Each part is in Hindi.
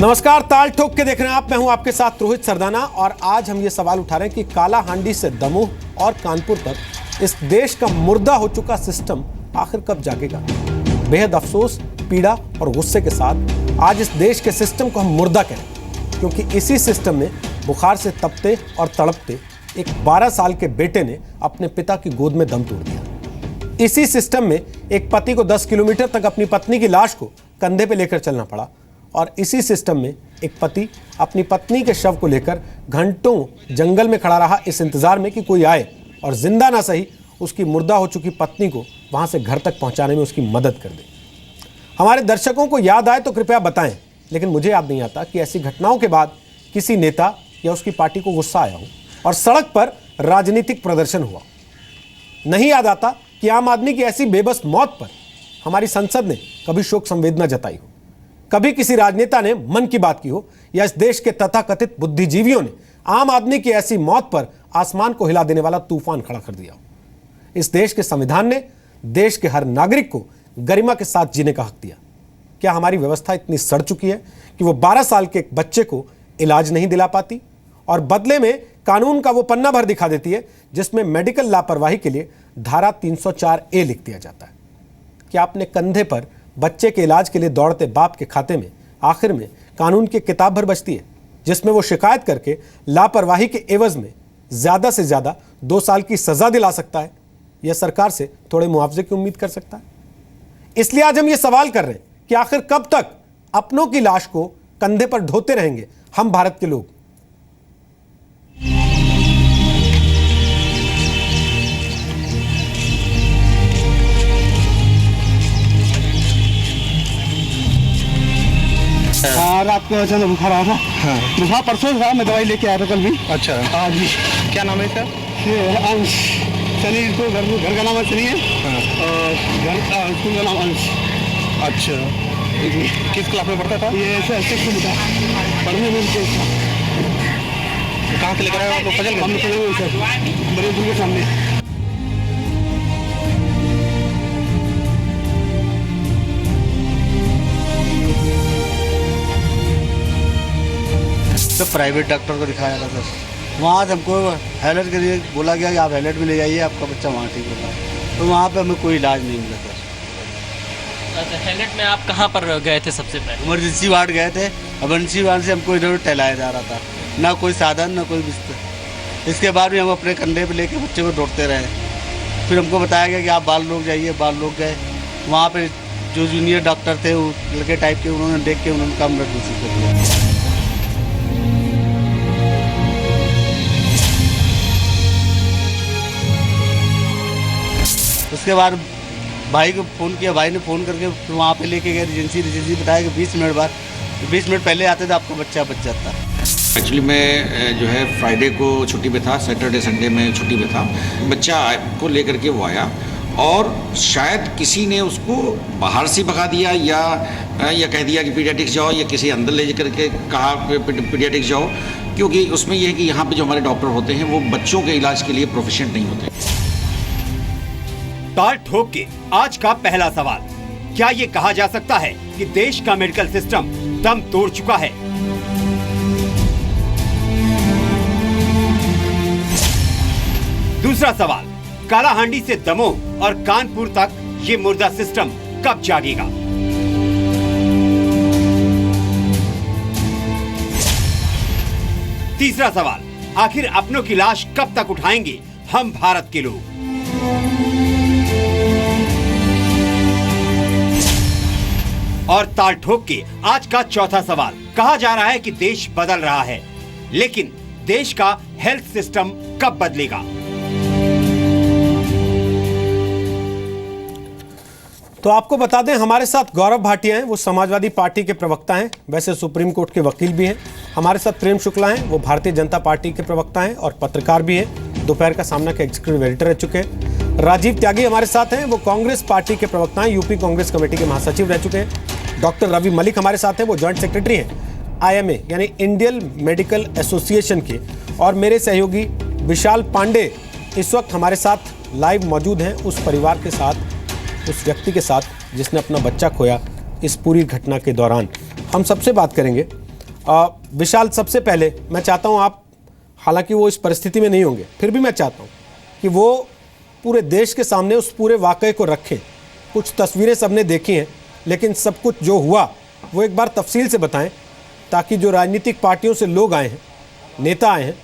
नमस्कार, ताल ठोक के देख रहे हैं आप। मैं हूं आपके साथ रोहित सरदाना और आज हम ये सवाल उठा रहे हैं कि कालाहांडी से दमोह और कानपुर तक इस देश का मुर्दा हो चुका सिस्टम आखिर कब जागेगा। बेहद अफसोस, पीड़ा और गुस्से के साथ आज इस देश के सिस्टम को हम मुर्दा कहें, क्योंकि इसी सिस्टम में बुखार से तपते और तड़पते एक 12 साल के बेटे ने अपने पिता की गोद में दम तोड़ दिया। इसी सिस्टम में एक पति को 10 किलोमीटर तक अपनी पत्नी की लाश को कंधे पे लेकर चलना पड़ा और इसी सिस्टम में एक पति अपनी पत्नी के शव को लेकर घंटों जंगल में खड़ा रहा इस इंतजार में कि कोई आए और जिंदा ना सही उसकी मुर्दा हो चुकी पत्नी को वहां से घर तक पहुंचाने में उसकी मदद कर दे। हमारे दर्शकों को याद आए तो कृपया बताएं, लेकिन मुझे याद नहीं आता कि ऐसी घटनाओं के बाद किसी नेता या उसकी पार्टी को गुस्सा आया हो और सड़क पर राजनीतिक प्रदर्शन हुआ। नहीं याद आता कि आम आदमी की ऐसी बेबस मौत पर हमारी संसद ने कभी शोक संवेदना जताई हो, कभी किसी राजनेता ने मन की बात की हो या इस देश के तथाकथित बुद्धिजीवियों ने आम आदमी की ऐसी मौत पर आसमान को हिला देने वाला तूफान खड़ा कर दिया हो। इस देश के संविधान ने देश के हर नागरिक को गरिमा के साथ जीने का हक दिया। क्या हमारी व्यवस्था इतनी सड़ चुकी है कि वो 12 साल के एक बच्चे को इलाज नहीं दिला पाती और बदले में कानून का वो पन्ना भर दिखा देती है जिसमें मेडिकल लापरवाही के लिए धारा 304A लिख दिया जाता है। क्या अपने कंधे पर बच्चे के इलाज के लिए दौड़ते बाप के खाते में आखिर में कानून की किताब भर बचती है, जिसमें वो शिकायत करके लापरवाही के एवज में ज्यादा से ज्यादा 2 साल की सजा दिला सकता है या सरकार से थोड़े मुआवजे की उम्मीद कर सकता है। इसलिए आज हम ये सवाल कर रहे हैं कि आखिर कब तक अपनों की लाश को कंधे पर ढोते रहेंगे हम भारत के लोग। हाँ, रात को अचानक बुखार आया था। हाँ। बुखार परसों था, मैं दवाई लेके आया था कल भी। अच्छा, आज भी। क्या नाम है इसका? ये अंश शनि, तो घर का नाम है शनि है। हाँ। और स्कूल का नाम अंश। अच्छा, किस क्लास में पढ़ता था? ये ऐसे था पढ़ने में कहाँ से लेकर आए आप लोग? फजल हम बड़े के सामने। तो प्राइवेट डॉक्टर को दिखाया था सर। वहाँ से हमको हैलट के लिए बोला गया कि आप हैलट में ले जाइए, आपका बच्चा वहाँ ठीक होगा। तो वहाँ पे हमें कोई इलाज नहीं मिला सर। अच्छा, हैलट में आप कहाँ पर गए थे सबसे पहले? इमरजेंसी वार्ड गए थे। इमरजेंसी वार्ड से हमको इधर टहलाया जा रहा था, ना कोई साधन ना कोई बिस्तर। इसके बाद भी हम अपने कंधे पे लेके बच्चे को दौड़ते रहे। फिर हमको बताया गया कि आप बाल लोग जाइए। बाल लोग गए, वहाँ पर जो जूनियर डॉक्टर थे वो लड़के टाइप के, उन्होंने देख के उन्होंने काम रिसीव कर दिया। उसके बाद भाई को फ़ोन किया, भाई ने फ़ोन करके फिर वहाँ पे लेके गए एजेंसी बताया कि 20 मिनट पहले आते तो आपका बच्चा बच जाता। एक्चुअली मैं जो है फ्राइडे को छुट्टी पे था, सैटरडे संडे में छुट्टी पे था। बच्चा को लेकर के वो आया और शायद किसी ने उसको बाहर से भगा दिया या कह दिया कि पीडियाट्रिक्स जाओ, या किसी अंदर ले जाकर के कहा पीडियाट्रिक्स जाओ, क्योंकि उसमें यह है कि यहाँ पर जो हमारे डॉक्टर होते हैं वो बच्चों के इलाज के लिए प्रोफेशनल नहीं होते। ताल ठोक के आज का पहला सवाल, क्या ये कहा जा सकता है कि देश का मेडिकल सिस्टम दम तोड़ चुका है? दूसरा सवाल, कालाहांडी से दमोह और कानपुर तक ये मुर्दा सिस्टम कब जागेगा? तीसरा सवाल, आखिर अपनों की लाश कब तक उठाएंगे हम भारत के लोग? और ताल ठोक के आज का चौथा सवाल, कहा जा रहा है कि देश बदल रहा है, लेकिन देश का हेल्थ सिस्टम कब बदलेगा? तो आपको बता दें, हमारे साथ गौरव भाटिया हैं, वो समाजवादी पार्टी के प्रवक्ता हैं, वैसे सुप्रीम कोर्ट के वकील भी हैं। हमारे साथ प्रेम शुक्ला हैं, वो भारतीय जनता पार्टी के प्रवक्ता हैं और पत्रकार भी हैं, दोपहर का सामना के एग्जीक्यूटिव एडिटर रह चुके हैं। राजीव त्यागी हमारे साथ हैं, वो कांग्रेस पार्टी के प्रवक्ता हैं, यूपी कांग्रेस कमेटी के महासचिव रह चुके हैं। डॉक्टर रवि मलिक हमारे साथ हैं, वो जॉइंट सेक्रेटरी हैं IMA यानी इंडियन मेडिकल एसोसिएशन के, और मेरे सहयोगी विशाल पांडे इस वक्त हमारे साथ लाइव मौजूद हैं उस परिवार के साथ, उस व्यक्ति के साथ जिसने अपना बच्चा खोया इस पूरी घटना के दौरान। हम सबसे बात करेंगे विशाल, सबसे पहले मैं चाहता हूं आप, हालांकि वो इस परिस्थिति में नहीं होंगे, फिर भी मैं चाहता हूं कि वो पूरे देश के सामने उस पूरे वाकये को रखें। कुछ तस्वीरें सबने देखी हैं, लेकिन सब कुछ जो हुआ वो एक बार तफसील से बताएं, ताकि जो राजनीतिक पार्टियों से लोग आए हैं, नेता आए हैं,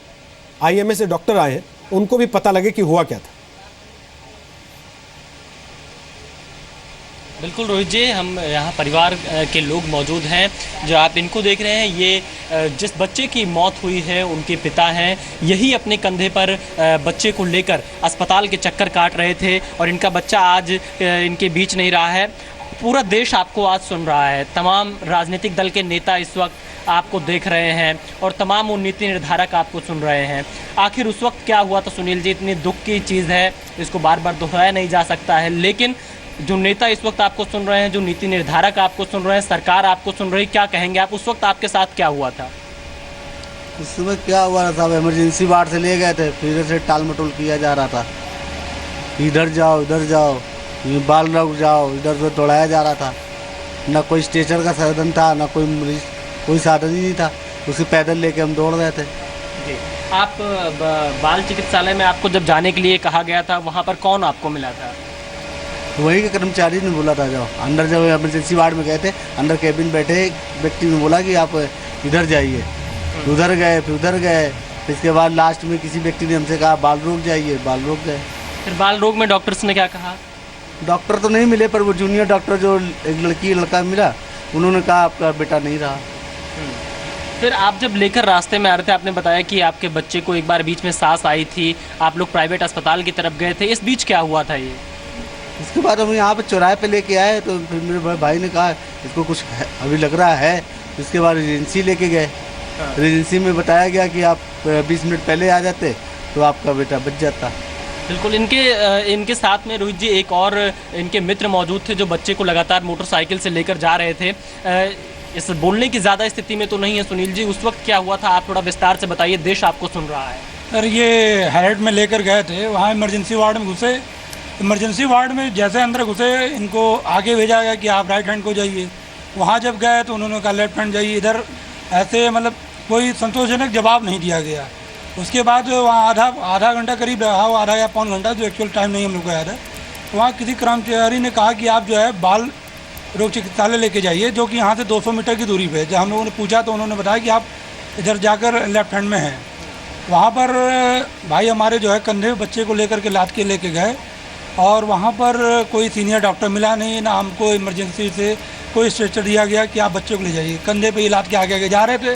आईएमए से डॉक्टर आए हैं, उनको भी पता लगे कि हुआ क्या था। बिल्कुल रोहित जी, हम यहाँ परिवार के लोग मौजूद हैं। जो आप इनको देख रहे हैं, ये जिस बच्चे की मौत हुई है उनके पिता हैं। यही अपने कंधे पर बच्चे को लेकर अस्पताल के चक्कर काट रहे थे और इनका बच्चा आज इनके बीच नहीं रहा है। पूरा देश आपको आज सुन रहा है, तमाम राजनीतिक दल के नेता इस वक्त आपको देख रहे हैं और तमाम वो नीति निर्धारक आपको सुन रहे हैं। आखिर उस वक्त क्या हुआ था सुनील जी? इतनी दुख की चीज़ है, इसको बार बार दोहराया नहीं जा सकता है, लेकिन जो नेता इस वक्त आपको सुन रहे हैं, जो नीति निर्धारक आपको सुन रहे हैं, सरकार आपको सुन रही, क्या कहेंगे आप? उस वक्त आपके साथ क्या हुआ था? उस समय क्या हुआ था साहब, इमरजेंसी वार्ड से ले गए थे, फिर से टाल मटोल किया जा रहा था। इधर जाओ, बाल रोक जाओ, इधर से दौड़ाया जा रहा था। ना कोई स्ट्रेचर का साधन था, ना कोई मरीज, कोई साधन ही नहीं था। उसे पैदल लेके हम दौड़ रहे थे। जी, आप बाल चिकित्सालय में आपको जब जाने के लिए कहा गया था, वहाँ पर कौन आपको मिला था? वही के कर्मचारी ने बोला था, जाओ अंदर, जब इमरजेंसी वार्ड में गए थे, अंदर केबिन बैठे एक व्यक्ति ने बोला कि आप इधर जाइए। उधर गए, फिर उधर गए, फिर इसके बाद लास्ट में किसी व्यक्ति ने हमसे कहा बाल रोक जाइए, बाल रोक गए। फिर बाल रोग में डॉक्टर्स ने क्या कहा? डॉक्टर तो नहीं मिले, पर वो जूनियर डॉक्टर जो एक लड़का मिला, उन्होंने कहा आपका बेटा नहीं रहा। फिर आप जब लेकर रास्ते में आ रहे थे, आपने बताया कि आपके बच्चे को एक बार बीच में सांस आई थी, आप लोग प्राइवेट अस्पताल की तरफ गए थे। इस बीच क्या हुआ था ये? इसके बाद हम यहाँ पे चौराहे पे लेके आए, तो फिर मेरे भाई ने कहा इसको कुछ अभी लग रहा है। इसके बाद रेजेंसी लेके गए। रेजेंसी में बताया गया कि आप 20 मिनट पहले आ जाते तो आपका बेटा बच जाता। बिल्कुल। इनके साथ में रोहित जी एक और इनके मित्र मौजूद थे, जो बच्चे को लगातार मोटरसाइकिल से लेकर जा रहे थे। इस बोलने की ज़्यादा स्थिति में तो नहीं है सुनील जी, उस वक्त क्या हुआ था आप थोड़ा विस्तार से बताइए, देश आपको सुन रहा है। सर, ये हैरड में लेकर गए थे, वहाँ इमरजेंसी वार्ड में घुसे। इमरजेंसी वार्ड में जैसे अंदर घुसे, इनको आगे भेजा गया कि आप राइट हैंड को जाइए। वहाँ जब गए तो उन्होंने कहा लेफ्ट हैंड जाइए। इधर ऐसे मतलब कोई संतोषजनक जवाब नहीं दिया गया। उसके बाद वहाँ आधा घंटा करीब रहा हो, आधा या पौन घंटा, जो एक्चुअल टाइम नहीं हम लोग को याद है। वहाँ किसी कर्मचारी ने कहा कि आप जो है बाल रोग चिकित्सालय लेके जाइए, जो कि यहाँ से 200 मीटर की दूरी पे। जब हम लोगों ने पूछा तो उन्होंने बताया कि आप इधर जाकर लेफ्ट हैंड में हैं। वहाँ पर भाई हमारे जो है कंधे में बच्चे को लेकर के लाद के लेके गए, और वहाँ पर कोई सीनियर डॉक्टर मिला नहीं, ना हमको इमरजेंसी से कोई स्ट्रेचर दिया गया कि आप बच्चे को ले जाइए। कंधे पे ही लाद के आगे जा रहे थे,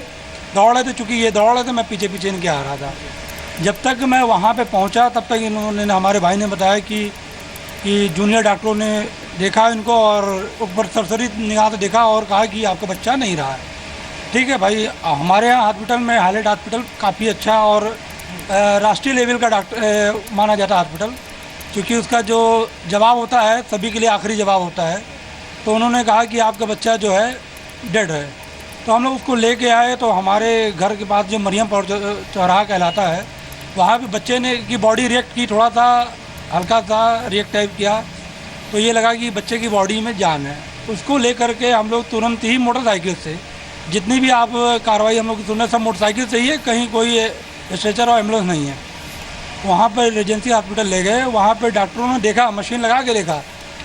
दौड़ रहे थे। चूँकि ये दौड़ रहे थे, मैं पीछे पीछे इनके आ रहा था। जब तक मैं वहाँ पे पहुँचा, तब तक इन्होंने, हमारे भाई ने बताया कि जूनियर डॉक्टरों ने देखा इनको और ऊपर सरसरी निगाह से देखा और कहा कि आपका बच्चा नहीं रहा है। ठीक है भाई, हमारे यहाँ हॉस्पिटल में हाईलाइट हॉस्पिटल काफ़ी अच्छा और राष्ट्रीय लेवल का डॉक्टर माना जाता है हॉस्पिटल, क्योंकि उसका जो जवाब होता है सभी के लिए आखिरी जवाब होता है। तो उन्होंने कहा कि आपका बच्चा जो है डेड है। तो हम लोग उसको लेके आए, तो हमारे घर के पास जो मरियमपुर चौराहा कहलाता है, वहाँ पे बच्चे ने की बॉडी रिएक्ट की, थोड़ा सा हल्का सा रिएक्ट टाइप किया, तो ये लगा कि बच्चे की बॉडी में जान है। उसको लेकर के हम लोग तुरंत ही मोटरसाइकिल से, जितनी भी आप कार्रवाई हम लोग सुने सब मोटरसाइकिल से ही है, कहीं कोई स्ट्रेचर और एम्बुलेंस नहीं है। वहाँ पर रेजेंसी हॉस्पिटल ले गए। वहाँ पर डॉक्टरों ने देखा, मशीन लगा के देखा,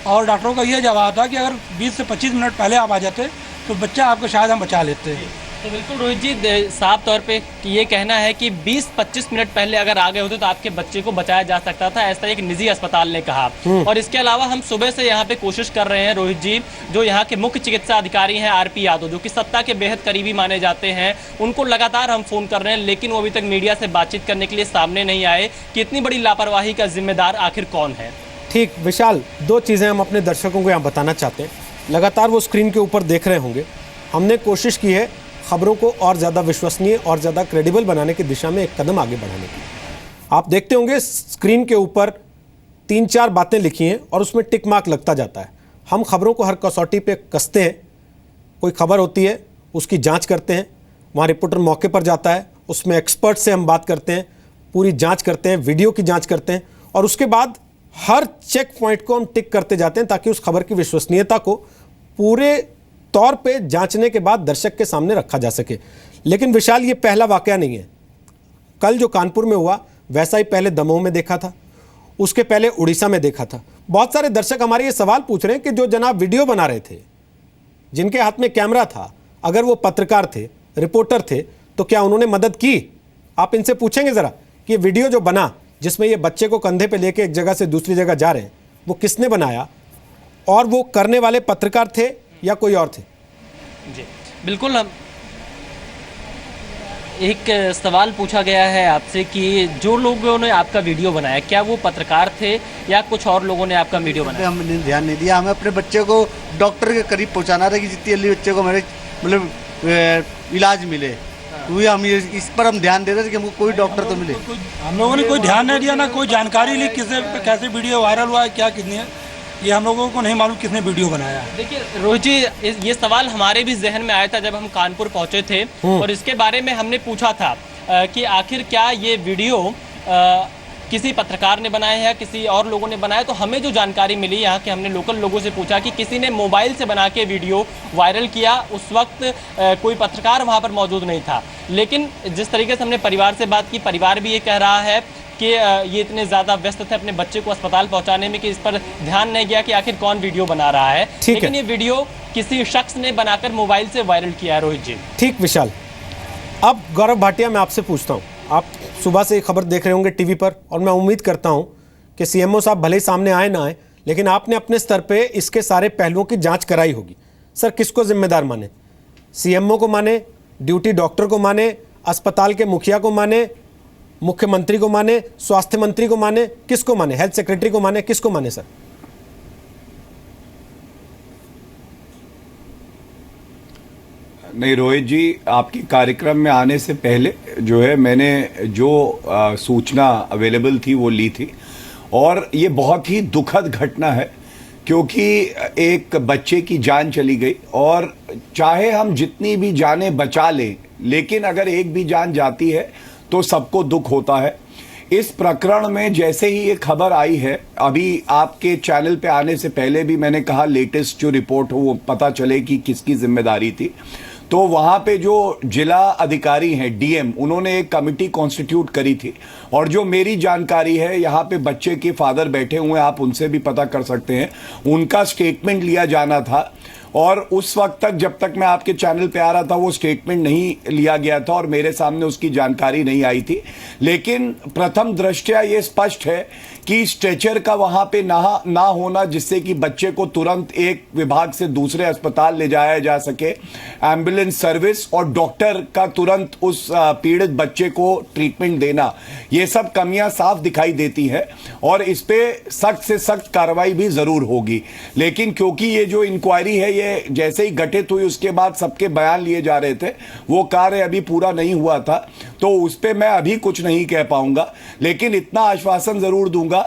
और डॉक्टरों का ये जवाब था कि अगर 20 से 25 मिनट पहले आप आ जाते तो बच्चा आपको शायद हम बचा लेते। तो बिल्कुल रोहित जी, साफ तौर पे ये कहना है कि 20-25 मिनट पहले अगर आ गए होते तो आपके बच्चे को बचाया जा सकता था, ऐसा एक निजी अस्पताल ने कहा। और इसके अलावा हम सुबह से यहाँ पे कोशिश कर रहे हैं रोहित जी, जो यहाँ के मुख्य चिकित्सा अधिकारी हैं आरपी यादव, जो कि सत्ता के बेहद करीबी माने जाते हैं, उनको लगातार हम फोन कर रहे हैं, लेकिन वो अभी तक मीडिया से बातचीत करने के लिए सामने नहीं आए कि इतनी बड़ी लापरवाही का जिम्मेदार आखिर कौन है। ठीक विशाल, दो चीज़ें हम अपने दर्शकों को यहाँ बताना चाहते हैं। लगातार वो स्क्रीन के ऊपर देख रहे होंगे, हमने कोशिश की है खबरों को और ज़्यादा विश्वसनीय और ज़्यादा क्रेडिबल बनाने की दिशा में एक कदम आगे बढ़ाने की। आप देखते होंगे स्क्रीन के ऊपर 3-4 बातें लिखी हैं और उसमें टिक मार्क लगता जाता है। हम खबरों को हर कसौटी पे कसते हैं। कोई खबर होती है, उसकी जांच करते हैं, वहाँ रिपोर्टर मौके पर जाता है, उसमें एक्सपर्ट से हम बात करते हैं, पूरी जाँच करते हैं, वीडियो की जाँच करते हैं, और उसके बाद हर चेक पॉइंट को हम टिक करते जाते हैं, ताकि उस खबर की विश्वसनीयता को पूरे तौर पे जांचने के बाद दर्शक के सामने रखा जा सके। लेकिन विशाल, ये पहला वाकया नहीं है। कल जो कानपुर में हुआ वैसा ही पहले दमोह में देखा था, उसके पहले उड़ीसा में देखा था। बहुत सारे दर्शक हमारे ये सवाल पूछ रहे हैं कि जो जनाब वीडियो बना रहे थे, जिनके हाथ में कैमरा था, अगर वो पत्रकार थे, रिपोर्टर थे, तो क्या उन्होंने मदद की? आप इनसे पूछेंगे जरा कि ये वीडियो जो बना, जिसमें ये बच्चे को कंधे पे लेके एक जगह से दूसरी जगह जा रहे हैं, वो किसने बनाया और वो करने वाले पत्रकार थे या कोई और थे? जी बिल्कुल। हम एक सवाल पूछा गया है आपसे कि जो लोगों ने आपका वीडियो बनाया, क्या वो पत्रकार थे या कुछ और लोगों ने आपका वीडियो बनाया? हमने ध्यान नहीं दिया। हमें अपने बच्चे को डॉक्टर के करीब पहुंचाना था कि जितनी जल्दी बच्चे को मेरे मतलब इलाज मिले, तो हम इस पर हम ध्यान दे रहे थे कि हमको कोई डॉक्टर तो मिले। हम लोगों ने कोई ध्यान नहीं दिया, ना कोई जानकारी ली किसे कैसे वीडियो वायरल हुआ है, क्या कितनी है, ये हम लोगों को नहीं मालूम किसने वीडियो बनाया। देखिए रोहित जी, ये सवाल हमारे भी जहन में आया था जब हम कानपुर पहुंचे थे, और इसके बारे में हमने पूछा था कि आखिर क्या ये वीडियो किसी पत्रकार ने बनाया है या किसी और लोगों ने बनाया। तो हमें जो जानकारी मिली यहाँ के, हमने लोकल लोगों से पूछा कि किसी ने मोबाइल से बना के वीडियो वायरल किया। उस वक्त कोई पत्रकार वहाँ पर मौजूद नहीं था। लेकिन जिस तरीके से हमने परिवार से बात की, परिवार भी ये कह रहा है कि ये इतने ज़्यादा व्यस्त थे अपने बच्चे को अस्पताल पहुंचाने में कि इस पर ध्यान नहीं गया कि आखिर कौन वीडियो बना रहा है। लेकिन ये वीडियो किसी शख्स ने बनाकर मोबाइल से वायरल किया है। रोहित जी ठीक विशाल, अब गौरव भाटिया मैं आपसे पूछता हूँ, आप सुबह से खबर देख रहे होंगे टीवी पर, और मैं उम्मीद करता हूँ कि सीएमओ साहब भले ही सामने आए ना आए, लेकिन आपने अपने स्तर पे इसके सारे पहलुओं की जांच कराई होगी। सर, किसको जिम्मेदार माने? सीएमओ को माने, ड्यूटी डॉक्टर को माने, अस्पताल के मुखिया को माने, मुख्यमंत्री को माने, स्वास्थ्य मंत्री को माने, किसको माने? हेल्थ सेक्रेटरी को माने, किसको माने सर? नहीं रोहित जी, आपके कार्यक्रम में आने से पहले जो है मैंने जो सूचना अवेलेबल थी वो ली थी, और ये बहुत ही दुखद घटना है क्योंकि एक बच्चे की जान चली गई। और चाहे हम जितनी भी जानें बचा लें, लेकिन अगर एक भी जान जाती है तो सबको दुख होता है। इस प्रकरण में जैसे ही ये खबर आई है, अभी आपके चैनल पे आने से पहले भी मैंने कहा लेटेस्ट जो रिपोर्ट हो वो पता चले कि किसकी जिम्मेदारी थी, तो वहाँ पे जो जिला अधिकारी हैं डीएम, उन्होंने एक कमेटी कॉन्स्टिट्यूट करी थी। और जो मेरी जानकारी है, यहाँ पे बच्चे के फादर बैठे हुए हैं, आप उनसे भी पता कर सकते हैं, उनका स्टेटमेंट लिया जाना था। और उस वक्त तक, जब तक मैं आपके चैनल पे आ रहा था, वो स्टेटमेंट नहीं लिया गया था और मेरे सामने उसकी जानकारी नहीं आई थी। लेकिन प्रथम दृष्टया ये स्पष्ट है कि स्ट्रेचर का वहाँ पे ना होना, जिससे कि बच्चे को तुरंत एक विभाग से दूसरे अस्पताल ले जाया जा सके, एम्बुलेंस सर्विस और डॉक्टर का तुरंत उस पीड़ित बच्चे को ट्रीटमेंट देना, ये सब कमियां साफ दिखाई देती है और इस पे सख्त से सख्त कार्रवाई भी जरूर होगी। लेकिन क्योंकि ये जो इंक्वायरी है, ये जैसे ही गठित हुई उसके बाद सबके बयान लिए जा रहे थे, वो कार्य अभी पूरा नहीं हुआ था, तो उस पे मैं अभी कुछ नहीं कह पाऊंगा। लेकिन इतना आश्वासन जरूर दूंगा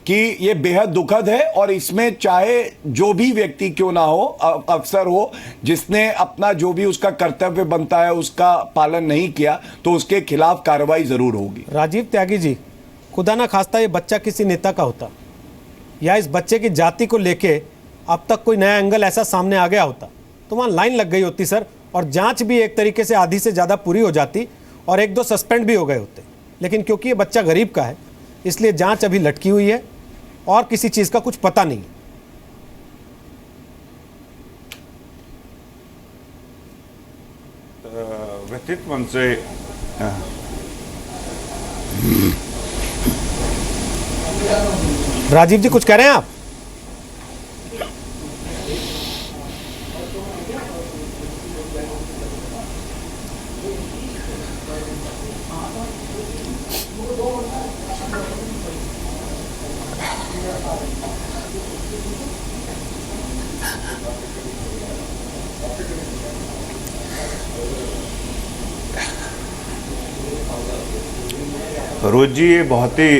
कि ये बेहद दुखद है और इसमें चाहे जो भी व्यक्ति क्यों ना हो, अफसर हो, जिसने अपना जो भी उसका कर्तव्य बनता है उसका पालन नहीं किया, तो उसके खिलाफ कार्रवाई जरूर होगी। राजीव त्यागी जी, खुदा ना खास्ता ये बच्चा किसी नेता का होता या इस बच्चे की जाति को लेके अब तक कोई नया एंगल ऐसा सामने आ गया होता तो वहाँ लाइन लग गई होती सर, और जांच भी एक तरीके से आधी से ज़्यादा पूरी हो जाती और एक दो सस्पेंड भी हो गए होते। लेकिन क्योंकि ये बच्चा गरीब का है, इसलिए जांच अभी लटकी हुई है और किसी चीज़ का कुछ पता नहीं है। व्यक्तित्व से राजीव जी कुछ कह रहे हैं आप? रोज जी, ये बहुत ही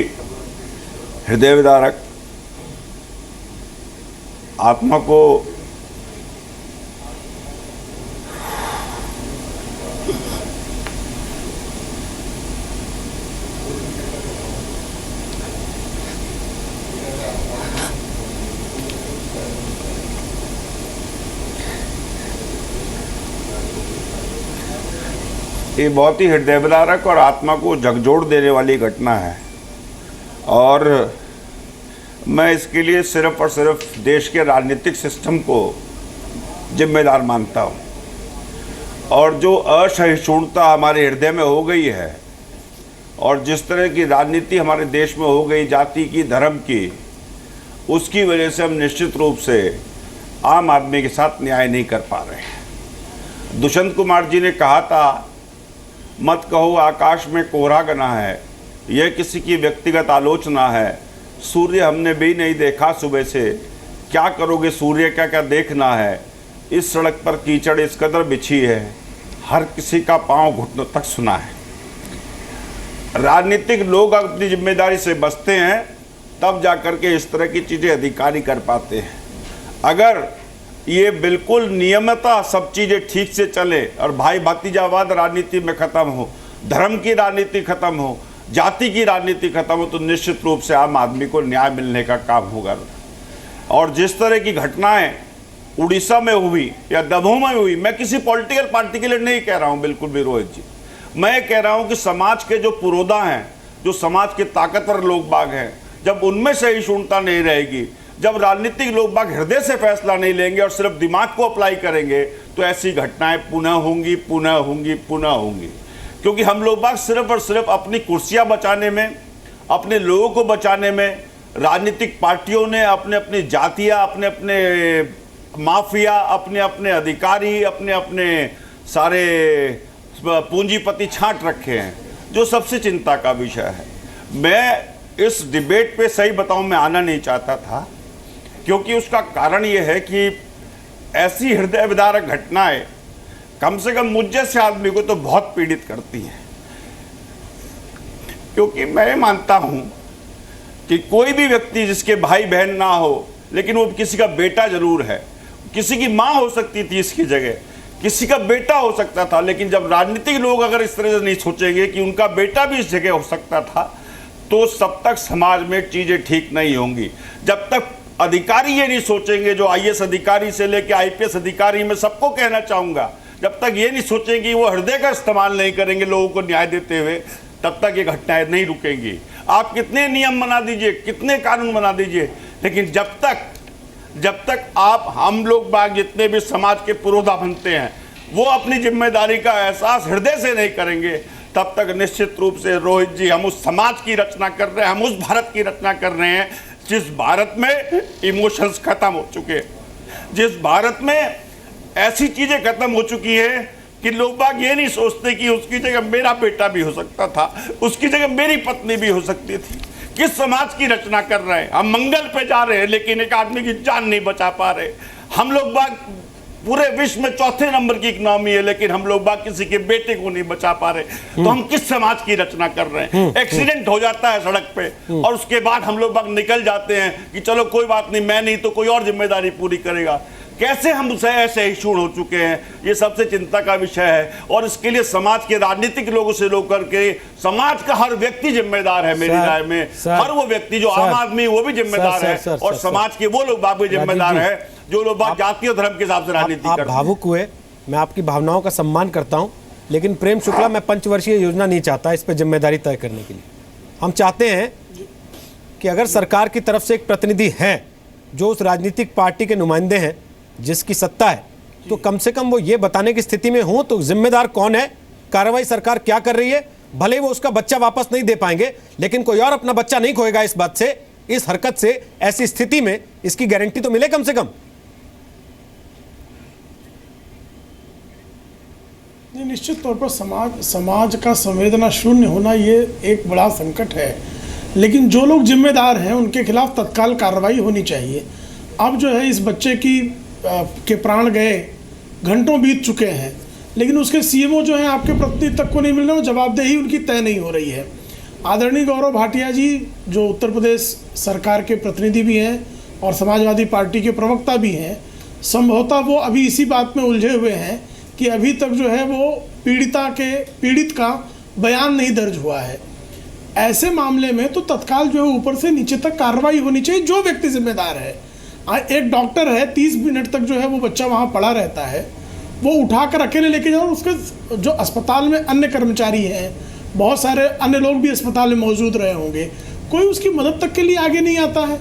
हृदय विदारक, आत्मा को ये बहुत ही हृदय विदारक और आत्मा को झकझोर देने वाली घटना है और मैं इसके लिए सिर्फ और सिर्फ देश के राजनीतिक सिस्टम को जिम्मेदार मानता हूँ। और जो असहिष्णुता हमारे हृदय में हो गई है और जिस तरह की राजनीति हमारे देश में हो गई जाति की, धर्म की, उसकी वजह से हम निश्चित रूप से आम आदमी के साथ न्याय नहीं कर पा रहे हैं। दुष्यंत कुमार जी ने कहा था, मत कहो आकाश में कोहरा घना है, यह किसी की व्यक्तिगत आलोचना है। सूर्य हमने भी नहीं देखा सुबह से, क्या करोगे सूर्य का क्या देखना है। इस सड़क पर कीचड़ इस कदर बिछी है, हर किसी का पांव घुटनों तक सुना है। राजनीतिक लोग अपनी जिम्मेदारी से बचते हैं तब जाकर के इस तरह की चीज़ें अधिकारी कर पाते हैं। अगर ये बिल्कुल नियमतः सब चीज़ें ठीक से चले और भाई भतीजावाद राजनीति में ख़त्म हो, धर्म की राजनीति ख़त्म हो, जाति की राजनीति ख़त्म हो, तो निश्चित रूप से आम आदमी को न्याय मिलने का काम होगा। और जिस तरह की घटनाएं उड़ीसा में हुई या दमोह में हुई, मैं किसी पॉलिटिकल पार्टी के लिए नहीं कह रहा हूं बिल्कुल भी रोहित जी, मैं कह रहा हूं कि समाज के जो पुरोधा हैं, जो समाज के ताकतवर लोग बाग हैं, जब उनमें सहिष्णुता नहीं रहेगी, जब राजनीतिक लोग बाग हृदय से फैसला नहीं लेंगे और सिर्फ दिमाग को अप्लाई करेंगे, तो ऐसी घटनाएं पुनः होंगी, पुनः होंगी, पुनः होंगी। क्योंकि हम लोग बाग सिर्फ और सिर्फ अपनी कुर्सियां बचाने में, अपने लोगों को बचाने में, राजनीतिक पार्टियों ने अपने अपनी जातियां, अपने अपने माफिया, अपने अपने अधिकारी, अपने अपने सारे पूंजीपति छांट रखे हैं, जो सबसे चिंता का विषय है। मैं इस डिबेट पे सही बताऊं, मैं आना नहीं चाहता था, क्योंकि उसका कारण ये है कि ऐसी हृदय विदारक घटनाएं कम से कम मुझ जैसे आदमी को तो बहुत पीड़ित करती हैं। क्योंकि मैं मानता हूं कि कोई भी व्यक्ति जिसके भाई बहन ना हो, लेकिन वो किसी का बेटा जरूर है, किसी की माँ हो सकती थी इसकी जगह, किसी का बेटा हो सकता था, लेकिन जब राजनीतिक लोग अगर इस तरह से नहीं सोचेंगे कि उनका बेटा भी इस जगह हो सकता था, तो तब तक समाज में चीज़ें ठीक नहीं होंगी। जब तक अधिकारी ये नहीं सोचेंगे, जो आईएएस अधिकारी से लेकर आईपीएस अधिकारी, मैं सबको कहना चाहूँगा, जब तक ये नहीं सोचेंगे, वो हृदय का इस्तेमाल नहीं करेंगे लोगों को न्याय देते हुए, तब तक ये घटनाएं नहीं रुकेंगी। आप कितने नियम बना दीजिए, कितने कानून बना दीजिए, लेकिन जब तक आप, हम लोग बाग जितने भी समाज के पुरोधा बनते हैं, वो अपनी जिम्मेदारी का एहसास हृदय से नहीं करेंगे, तब तक निश्चित रूप से रोहित जी, हम उस समाज की रचना कर रहे हैं, हम उस भारत की रचना कर रहे हैं जिस भारत में इमोशंस खत्म हो चुके हैं, जिस भारत में ऐसी चीजें खत्म हो चुकी है कि लोग बाग ये नहीं सोचते कि उसकी जगह मेरा बेटा भी हो सकता था, उसकी जगह मेरी पत्नी भी हो सकती थी। किस समाज की रचना कर रहे हैं हम? मंगल पे जा रहे हैं लेकिन एक आदमी की जान नहीं बचा पा रहे। हम लोग बाग पूरे विश्व में चौथे नंबर की इकोनॉमी है, लेकिन हम लोग बाग किसी के बेटे को नहीं बचा पा रहे। तो हम किस समाज की रचना कर रहे हैं? एक्सीडेंट हो जाता है सड़क पे और उसके बाद हम लोग बाग निकल जाते हैं कि चलो कोई बात नहीं, मैं नहीं तो कोई और जिम्मेदारी पूरी करेगा। कैसे हम सहिष्णु हो चुके हैं, ये सबसे चिंता का विषय है। और इसके लिए समाज के राजनीतिक लोगों से लोग करके समाज का हर व्यक्ति जिम्मेदार है। मेरी राय में हर वो व्यक्ति जो आम आदमी, वो भी जिम्मेदार है, और समाज के वो लोग बाग भी जिम्मेदार है जो लोग जाति और धर्म के हिसाब से राजनीति करते हैं। भावुक हुए, मैं आपकी भावनाओं का सम्मान करता हूं, लेकिन प्रेम शुक्ला, मैं पंचवर्षीय योजना नहीं चाहता इस पर जिम्मेदारी तय करने के लिए। हम चाहते हैं कि अगर सरकार की तरफ से एक प्रतिनिधि है जो उस राजनीतिक पार्टी के नुमाइंदे हैं, जिसकी सत्ता है, तो कम से कम वो ये बताने की स्थिति में हो तो जिम्मेदार कौन है, कार्रवाई सरकार क्या कर रही है। भले वो उसका बच्चा वापस नहीं दे पाएंगे, लेकिन कोई और अपना बच्चा नहीं खोएगा इस बात से, इस हरकत से। ऐसी स्थिति में इसकी गारंटी तो मिले कम से कम। निश्चित तौर पर समाज का संवेदना शून्य होना ये एक बड़ा संकट है, लेकिन जो लोग जिम्मेदार हैं उनके खिलाफ तत्काल कार्रवाई होनी चाहिए। अब जो है इस बच्चे के प्राण गए, घंटों बीत चुके हैं, लेकिन उसके सीएमओ जो हैं आपके प्रतिनिधि तक को नहीं मिल रहे, और जवाबदेही उनकी तय नहीं हो रही है। आदरणीय गौरव भाटिया जी जो उत्तर प्रदेश सरकार के प्रतिनिधि भी हैं और समाजवादी पार्टी के प्रवक्ता भी हैं, संभवतः वो अभी इसी बात में उलझे हुए हैं कि अभी तक जो है वो पीड़ित का बयान नहीं दर्ज हुआ है। ऐसे मामले में तो तत्काल जो है ऊपर से नीचे तक कार्रवाई होनी चाहिए। जो व्यक्ति जिम्मेदार है, एक डॉक्टर है, 30 मिनट तक जो है वो बच्चा वहाँ पड़ा रहता है, वो उठाकर अकेले लेके जाओ। उसके जो अस्पताल में अन्य कर्मचारी हैं, बहुत सारे अन्य लोग भी अस्पताल में मौजूद रहे होंगे, कोई उसकी मदद तक के लिए आगे नहीं आता है।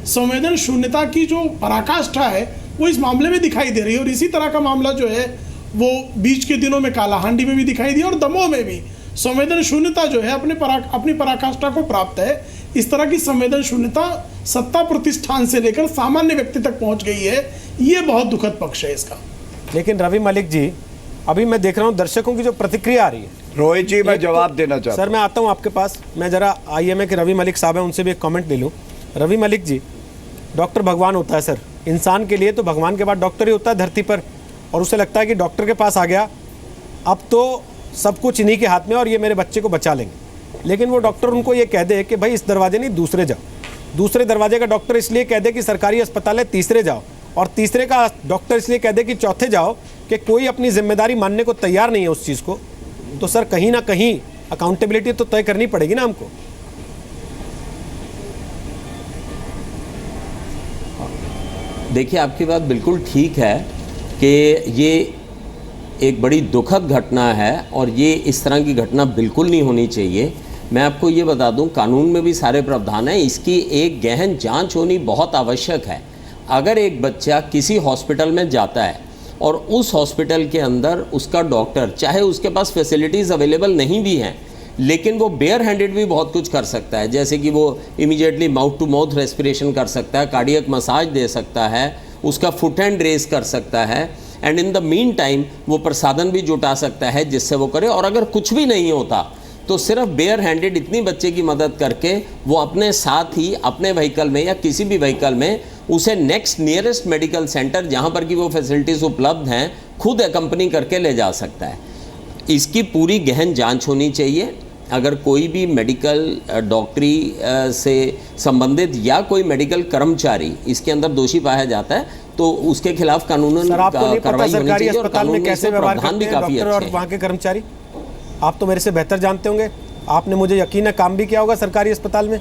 संवेदन शून्यता की जो पराकाष्ठा है वो इस मामले में दिखाई दे रही है। और इसी तरह का मामला जो है वो बीच के दिनों में कालाहांडी में भी दिखाई दिया और दमोह में भी संवेदन शून्यता जो है अपनी पराकाष्ठा को प्राप्त है। इस तरह की संवेदन शून्यता सत्ता प्रतिष्ठान से लेकर सामान्य व्यक्ति तक पहुंच गई है। ये बहुत दुखद पक्ष है इसका। लेकिन रवि मलिक जी, अभी मैं देख रहा हूं दर्शकों की जो प्रतिक्रिया आ रही है। रोहित जी, मैं जवाब देना चाहता सर, मैं आता हूं आपके पास। मैं जरा आईएमए के रवि मलिक साहब हैं, उनसे भी एक कमेंट ले लूं। रवि मलिक जी, डॉक्टर भगवान होता है सर, इंसान के लिए तो भगवान के बाद डॉक्टर ही होता है धरती पर। और उसे लगता है कि डॉक्टर के पास आ गया, अब तो सब कुछ इन्हीं के हाथ में और ये मेरे बच्चे को बचा लेंगे। लेकिन वो डॉक्टर उनको ये कह दे कि भाई इस दरवाजे नहीं दूसरे जाओ। दूसरे दरवाजे का डॉक्टर इसलिए कह दे कि सरकारी अस्पताल है तीसरे जाओ, और तीसरे का डॉक्टर इसलिए कह दे कि चौथे जाओ, कि कोई अपनी जिम्मेदारी मानने को तैयार नहीं है उस चीज़ को। तो सर कहीं ना कहीं अकाउंटेबिलिटी तो तय करनी पड़ेगी ना हमको। देखिए, आपकी बात बिल्कुल ठीक है कि ये एक बड़ी दुखद घटना है और ये इस तरह की घटना बिल्कुल नहीं होनी चाहिए। मैं आपको ये बता दूं, कानून में भी सारे प्रावधान हैं, इसकी एक गहन जांच होनी बहुत आवश्यक है। अगर एक बच्चा किसी हॉस्पिटल में जाता है और उस हॉस्पिटल के अंदर उसका डॉक्टर, चाहे उसके पास फैसिलिटीज़ अवेलेबल नहीं भी हैं, लेकिन वो बेयर हैंडेड भी बहुत कुछ कर सकता है। जैसे कि वो immediately mouth to mouth respiration कर सकता है, कार्डियक मसाज दे सकता है, उसका फुट हैंड रेस कर सकता है, and in the mean time वो प्रसाधन भी जुटा सकता है जिससे वो करे। और अगर कुछ भी नहीं होता तो सिर्फ बेयर हैंडेड इतनी बच्चे की मदद करके वो अपने साथ ही अपने व्हीकल में या किसी भी व्हीकल में उसे नेक्स्ट नियरेस्ट मेडिकल सेंटर जहाँ पर कि वो फैसिलिटीज़ उपलब्ध हैं खुद अकम्पनी करके ले जा सकता है। इसकी पूरी गहन जांच होनी चाहिए। अगर कोई भी मेडिकल डॉक्टरी से संबंधित या कोई मेडिकल कर्मचारी इसके अंदर दोषी पाया जाता है तो उसके खिलाफ कानूनन कार्रवाई होनी चाहिए। और कानून में कैसे प्रावधान भी काफी अच्छे और वहाँ के कर्मचारी, आप तो मेरे से बेहतर जानते होंगे, आपने मुझे यकीन है काम भी किया होगा सरकारी अस्पताल में।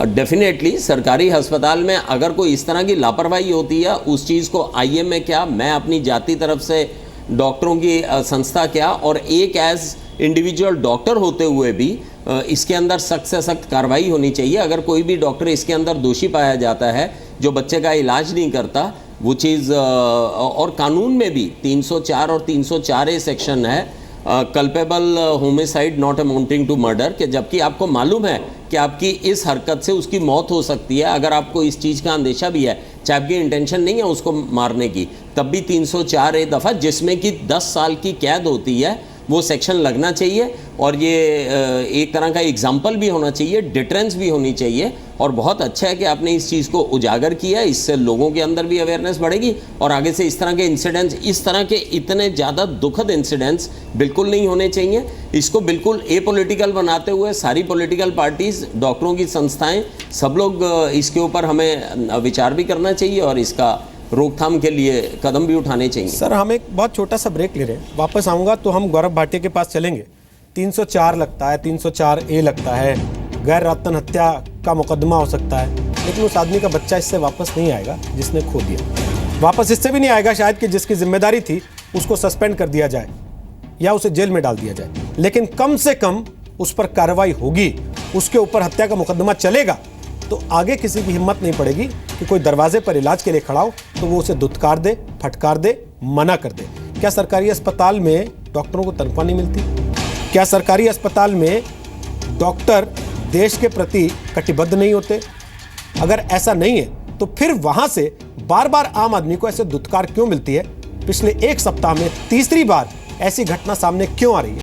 डेफिनेटली सरकारी अस्पताल में अगर कोई इस तरह की लापरवाही होती है, उस चीज़ को आईएमए क्या, मैं अपनी जाति तरफ से डॉक्टरों की संस्था क्या, और एक एज इंडिविजुअल डॉक्टर होते हुए भी इसके अंदर सख्त से सख्त कार्रवाई होनी चाहिए। अगर कोई भी डॉक्टर इसके अंदर दोषी पाया जाता है जो बच्चे का इलाज नहीं करता, वो चीज़ और कानून में भी 304 और 304A सेक्शन है, culpable homicide not amounting to murder, के जबकि आपको मालूम है कि आपकी इस हरकत से उसकी मौत हो सकती है, अगर आपको इस चीज़ का अंदेशा भी है, चाहे आपकी इंटेंशन नहीं है उसको मारने की, तब भी 304A दफ़ा जिसमें कि 10 साल की कैद होती है वो सेक्शन लगना चाहिए। और ये एक तरह का एग्जाम्पल भी होना चाहिए, डिटरेंस भी होनी चाहिए। और बहुत अच्छा है कि आपने इस चीज़ को उजागर किया, इससे लोगों के अंदर भी अवेयरनेस बढ़ेगी और आगे से इस तरह के इंसिडेंट्स, इस तरह के इतने ज़्यादा दुखद इंसिडेंट्स बिल्कुल नहीं होने चाहिए। इसको बिल्कुल एपॉलिटिकल बनाते हुए सारी पॉलिटिकल पार्टीज़, डॉक्टरों की संस्थाएं, सब लोग इसके ऊपर हमें विचार भी करना चाहिए और इसका रोकथाम के लिए कदम भी उठाने चाहिए। सर, हम एक बहुत छोटा सा ब्रेक ले रहे हैं, वापस आऊँगा तो हम गौरव भाटिया के पास चलेंगे। 304 लगता है, 304A लगता है, गैर रतन हत्या का मुकदमा हो सकता है, लेकिन उस आदमी का बच्चा इससे वापस नहीं आएगा जिसने खो दिया। वापस इससे भी नहीं आएगा शायद कि जिसकी जिम्मेदारी थी उसको सस्पेंड कर दिया जाए या उसे जेल में डाल दिया जाए, लेकिन कम से कम उस पर कार्रवाई होगी, उसके ऊपर हत्या का मुकदमा चलेगा। तो आगे किसी की हिम्मत नहीं पड़ेगी कि कोई दरवाजे पर इलाज के लिए खड़ा हो तो वो उसे धुतकार दे, फटकार दे, मना कर दे। क्या सरकारी अस्पताल में डॉक्टरों को तनख्वाह नहीं मिलती? क्या सरकारी अस्पताल में डॉक्टर देश के प्रति कटिबद्ध नहीं होते? अगर ऐसा नहीं है तो फिर वहां से बार बार आम आदमी को ऐसे धुतकार क्यों मिलती है? पिछले एक सप्ताह में तीसरी बार ऐसी घटना सामने क्यों आ रही है?